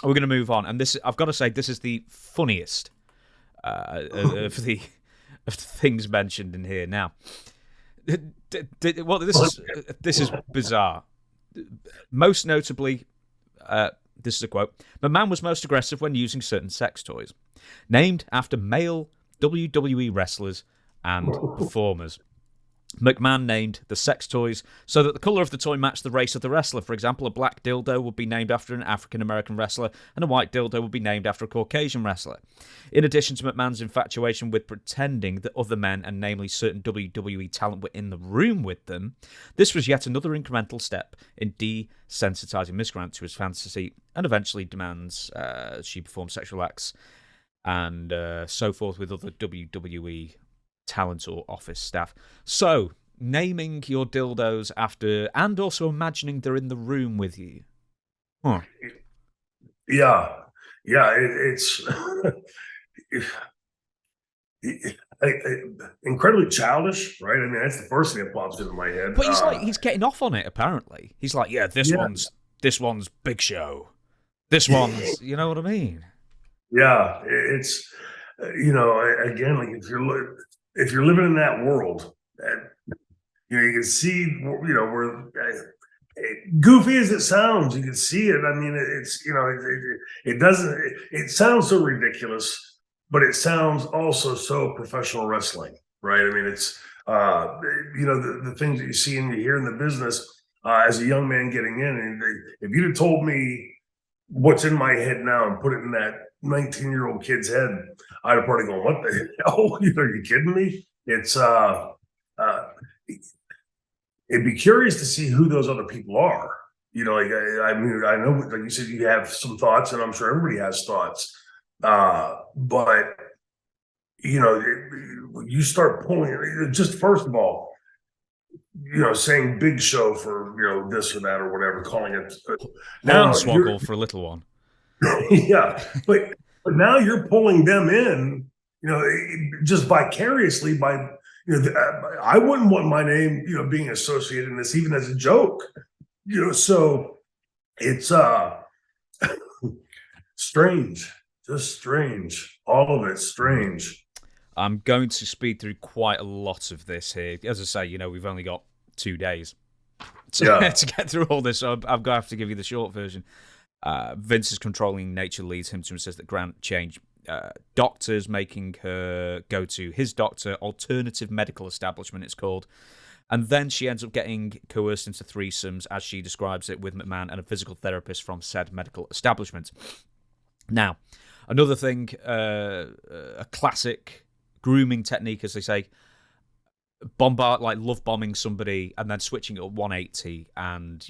We're going to move on, and I've got to say, this is the funniest of the things mentioned in here. Now, this is bizarre. Most notably, this is a quote: "McMahon was most aggressive when using certain sex toys, named after male WWE wrestlers and performers. McMahon named the sex toys so that the colour of the toy matched the race of the wrestler. For example, a black dildo would be named after an African-American wrestler, and a white dildo would be named after a Caucasian wrestler. In addition to McMahon's infatuation with pretending that other men, and namely certain WWE talent, were in the room with them, this was yet another incremental step in desensitising Miss Grant to his fantasy, and eventually demands she perform sexual acts and so forth with other WWE talent or office staff." So, naming your dildos after, and also imagining they're in the room with you. Huh. Yeah. It's incredibly childish, right? I mean, that's the first thing that pops into my head. But he's getting off on it. Apparently, he's like, "Yeah, this one's Big Show. This one's," you know what I mean? Yeah, it's again, like if you're living in that world, you can see, where goofy as it sounds, you can see it. I mean, it's it sounds so ridiculous, but it sounds also so professional wrestling, right? I mean, it's the things that you see and you hear in the business as a young man getting in. And if you'd have told me what's in my head now and put it in that 19-year-old kid's head, I'd have probably gone, "What the hell? Are you kidding me?" It's it'd be curious to see who those other people are. I mean, I know, like you said, you have some thoughts, and I'm sure everybody has thoughts. But you start pulling, just first of all, saying Big Show for this or that or whatever, calling it Hornswoggle for a little one. Yeah, but now you're pulling them in, just vicariously by, I wouldn't want my name, being associated in this, even as a joke, so it's strange, just strange. All of it strange. I'm going to speed through quite a lot of this here. As I say, we've only got 2 days to get through all this, so I'm going to have to give you the short version. Vince's controlling nature leads him to insist that Grant change doctors, making her go to his doctor, alternative medical establishment it's called, and then she ends up getting coerced into threesomes, as she describes it, with McMahon and a physical therapist from said medical establishment. Now, another thing, a classic grooming technique, as they say, love bombing somebody and then switching it at 180 and,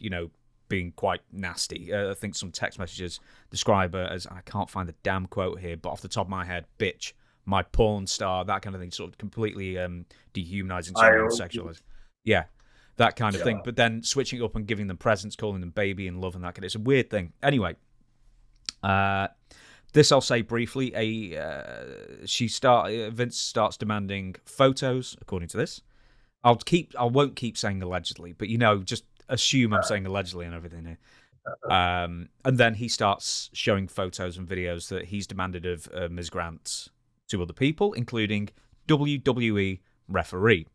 being quite nasty. I think some text messages describe her as, I can't find the damn quote here, but off the top of my head, bitch, my porn star, that kind of thing, sort of completely dehumanizing someone, sexualizing. Yeah, that kind of thing. But then switching it up and giving them presents, calling them baby and love and that kind of, it's a weird thing. Anyway, this I'll say briefly. Vince starts demanding photos, according to this. I won't keep saying allegedly, but just assume I'm saying allegedly and everything here. And then he starts showing photos and videos that he's demanded of Ms. Grant to other people, including WWE referee.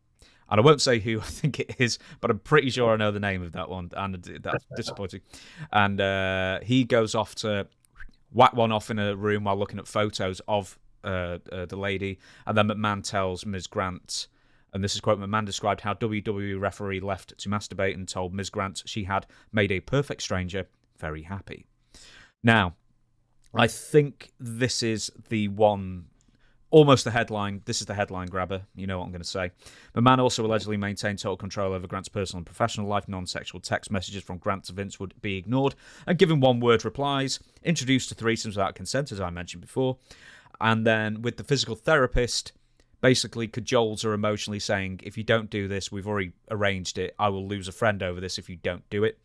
And I won't say who I think it is, but I'm pretty sure I know the name of that one, and that's disappointing. And he goes off to whack one off in a room while looking at photos of the lady, and then McMahon tells Ms. Grant, and this is quote, McMahon described how WWE referee left to masturbate and told Ms. Grant she had made a perfect stranger very happy. Now, I think this is the one, almost the headline. This is the headline grabber. You know what I'm going to say. McMahon also allegedly maintained total control over Grant's personal and professional life. Non-sexual text messages from Grant to Vince would be ignored and given one-word replies. Introduced to threesomes without consent, as I mentioned before. And then with the physical therapist, basically cajoles her emotionally, saying, if you don't do this, we've already arranged it, I will lose a friend over this if you don't do it.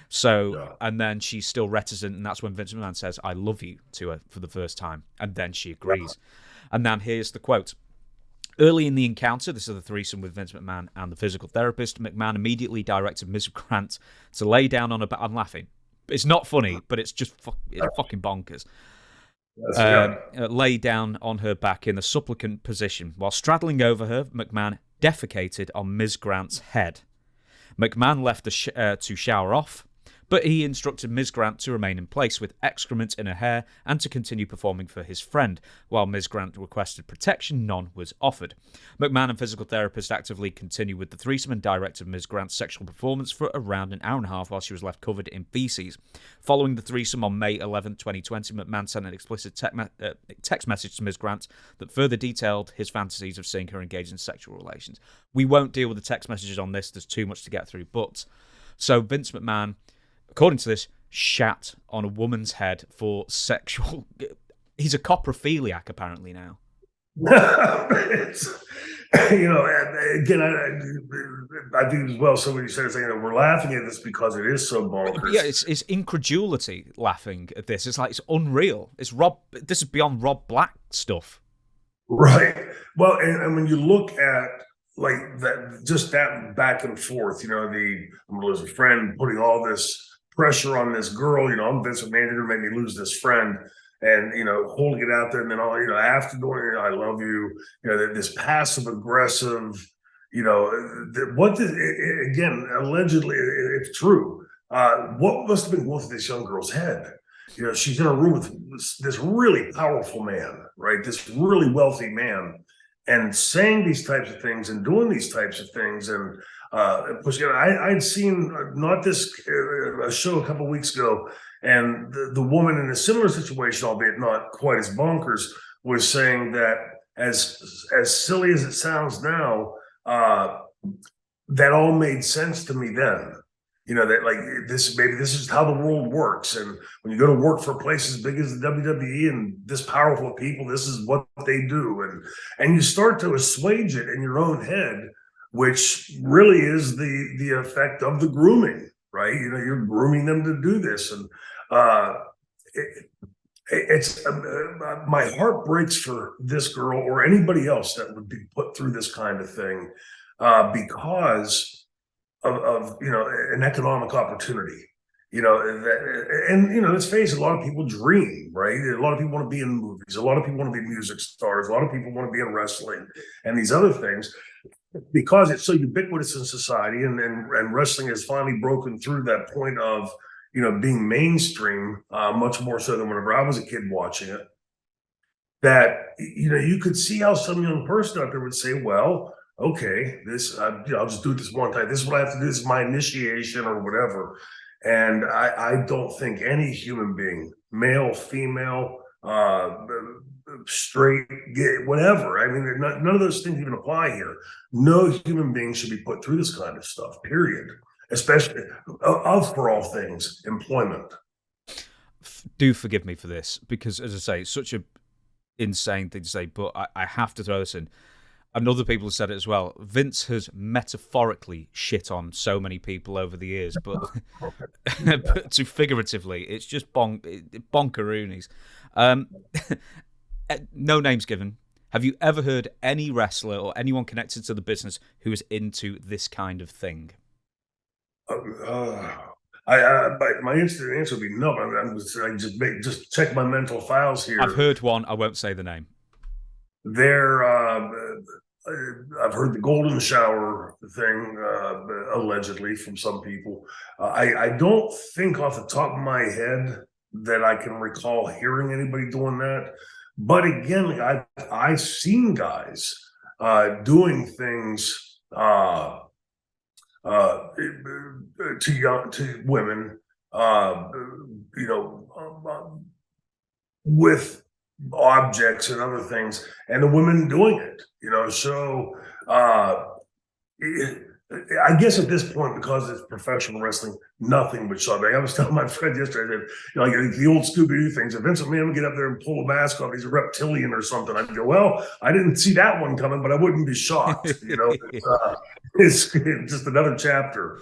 So, and then she's still reticent, and that's when Vince McMahon says, I love you, to her for the first time. And then she agrees. And then here's the quote. Early in the encounter, this is the threesome with Vince McMahon and the physical therapist, McMahon immediately directed Ms. Grant to lay down on her back. I'm laughing. It's not funny, but it's just it's fucking bonkers. Lay down on her back in the supplicant position. While straddling over her, McMahon defecated on Ms. Grant's head. McMahon left to shower off, but he instructed Ms. Grant to remain in place with excrement in her hair and to continue performing for his friend. While Ms. Grant requested protection, none was offered. McMahon and physical therapist actively continued with the threesome and directed Ms. Grant's sexual performance for around an hour and a half while she was left covered in feces. Following the threesome on May 11, 2020, McMahon sent an explicit text message to Ms. Grant that further detailed his fantasies of seeing her engage in sexual relations. We won't deal with the text messages on this, there's too much to get through, but so Vince McMahon, according to this, shat on a woman's head for sexual... He's a coprophiliac, apparently, now. Again, I think as well, somebody said saying that we're laughing at this because it is so bonkers. Yeah, it's incredulity laughing at this. It's like, it's unreal. This is beyond Rob Black stuff. Right. Well, and when you look at like that, just that back and forth, I'm gonna lose a friend, putting all this pressure on this girl, I'm Vince McMahon, you're gonna make me lose this friend, and holding it out there, and then all after doing it, I love you, this passive aggressive, again, allegedly, if true, what must have been going through this young girl's head? She's in a room with this really powerful man, right? This really wealthy man, and saying these types of things and doing these types of things, and I'd seen a show a couple of weeks ago, and the woman in a similar situation, albeit not quite as bonkers, was saying that as silly as it sounds now, that all made sense to me then. That like this is how the world works, and when you go to work for a place as big as the WWE and this powerful people, this is what they do, and you start to assuage it in your own head, which really is the effect of the grooming, right? You're grooming them to do this, and it's my heart breaks for this girl or anybody else that would be put through this kind of thing because of an economic opportunity. Let's face it, a lot of people dream, right? A lot of people want to be in movies, a lot of people want to be music stars, a lot of people want to be in wrestling and these other things, because it's so ubiquitous in society, and wrestling has finally broken through that point of being mainstream, much more so than whenever I was a kid watching it, that you could see how some young person out there would say, well, okay, this I'll just do this one time, this is what I have to do, this is my initiation or whatever. And I don't think any human being, male, female, straight, gay, whatever, I mean, none of those things even apply here. No human being should be put through this kind of stuff, period. Especially for all things, employment. Do forgive me for this, because as I say, it's such a insane thing to say, but I have to throw this in. And other people have said it as well. Vince has metaphorically shit on so many people over the years, but, but to figuratively, it's just bonkeroonies. No names given. Have you ever heard any wrestler or anyone connected to the business who is into this kind of thing? My instant answer would be no. I just check my mental files here. I've heard one. I won't say the name. I've heard the golden shower thing, allegedly, from some people. I don't think off the top of my head that I can recall hearing anybody doing that. But again, I've seen guys doing things to women, with objects and other things, and the women doing it, so I guess at this point, because it's professional wrestling, nothing would shock me. I was telling my friend yesterday that, like the old Scooby-Doo things, if Vince McMahon would get up there and pull a mask off, he's a reptilian or something, I'd go, well, I didn't see that one coming, but I wouldn't be shocked. It's just another chapter.